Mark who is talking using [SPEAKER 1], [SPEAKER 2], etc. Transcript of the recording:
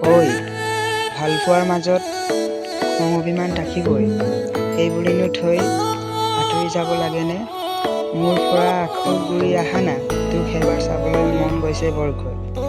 [SPEAKER 1] ঐ ভালপোৱাৰ মাজত খং অভিমান থাকিবই, সেইবুলিনো থৈ আঁতৰি যাব লাগেনে? মোৰ পৰা আঁঠু গুৰি আহা না, তোক এবাৰ চাবলৈ মন গৈছে বৰকৈ।